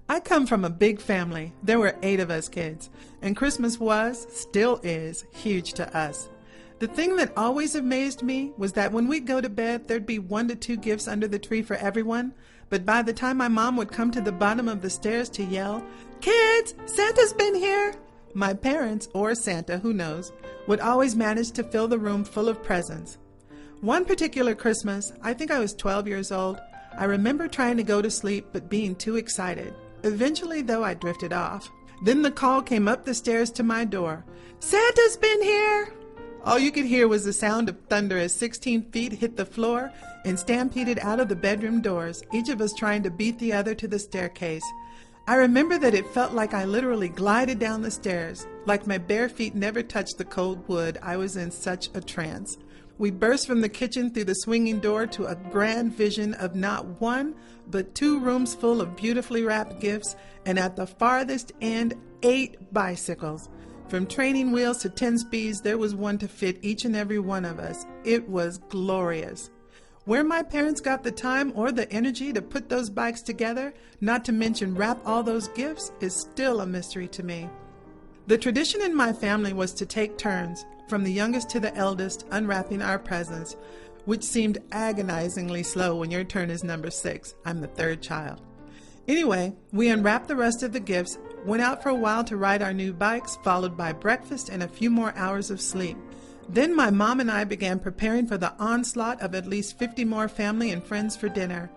I come from a big family. There were 8 of us kids, and Christmas was, still is, huge to us. The thing that always amazed me was that when we'd go to bed, there'd be 1 to 2 gifts under the tree for everyone, but by the time my mom would come to the bottom of the stairs to yell, "Kids, Santa's been here!" my parents, or Santa, who knows, would always manage to fill the room full of presents. One particular Christmas, I think I was 12 years old, I remember trying to go to sleep but being too excited. Eventually, though, I drifted off. Then the call came up the stairs to my door. "Santa's been here!" All you could hear was the sound of thunder as 16 feet hit the floor and stampeded out of the bedroom doors, each of us trying to beat the other to the staircase. I remember that it felt like I literally glided down the stairs. Like my bare feet never touched the cold wood, I was in such a trance. We burst from the kitchen through the swinging door to a grand vision of not 1, but 2 rooms full of beautifully wrapped gifts, and at the farthest end, 8 bicycles. From training wheels to 10 speeds, there was one to fit each and every one of us. It was glorious. Where my parents got the time or the energy to put those bikes together, not to mention wrap all those gifts, is still a mystery to me. The tradition in my family was to take turns, from the youngest to the eldest, unwrapping our presents, which seemed agonizingly slow when your turn is number 6. I'm the 3rd child. Anyway, we unwrapped the rest of the gifts, went out for a while to ride our new bikes, followed by breakfast and a few more hours of sleep. Then my mom and I began preparing for the onslaught of at least 50 more family and friends for dinner.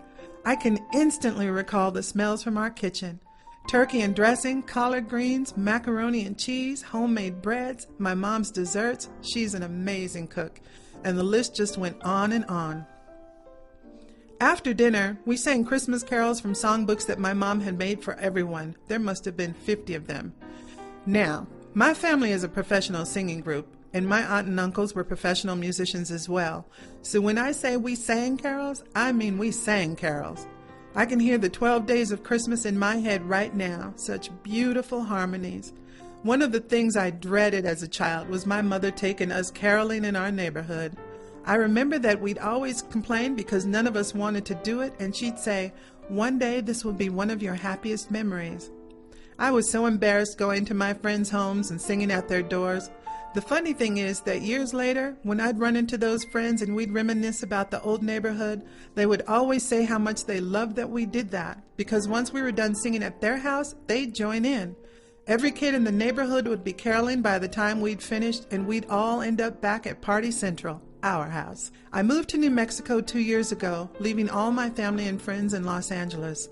I can instantly recall the smells from our kitchen. Turkey and dressing, collard greens, macaroni and cheese, homemade breads, my mom's desserts. She's an amazing cook. And the list just went on and on. After dinner, we sang Christmas carols from songbooks that my mom had made for everyone. There must have been 50 of them. Now, my family is a professional singing group, and my aunt and uncles were professional musicians as well. So when I say we sang carols, I mean we sang carols. I can hear the 12 days of Christmas in my head right now, such beautiful harmonies. One of the things I dreaded as a child was my mother taking us caroling in our neighborhood. I remember that we'd always complain because none of us wanted to do it, and she'd say, "One day this will be one of your happiest memories." I was so embarrassed going to my friends' homes and singing at their doors. The funny thing is that years later, when I'd run into those friends and we'd reminisce about the old neighborhood, they would always say how much they loved that we did that, because once we were done singing at their house, they'd join in. Every kid in the neighborhood would be caroling by the time we'd finished, and we'd all end up back at Party Central, our house. I moved to New Mexico 2 years ago, leaving all my family and friends in Los Angeles.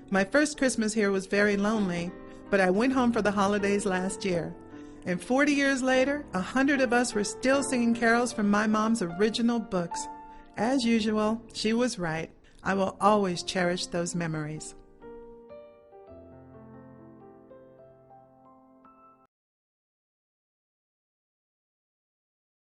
My first Christmas here was very lonely, but I went home for the holidays last year. And 40 years later, 100 of us were still singing carols from my mom's original books. As usual, she was right. I will always cherish those memories.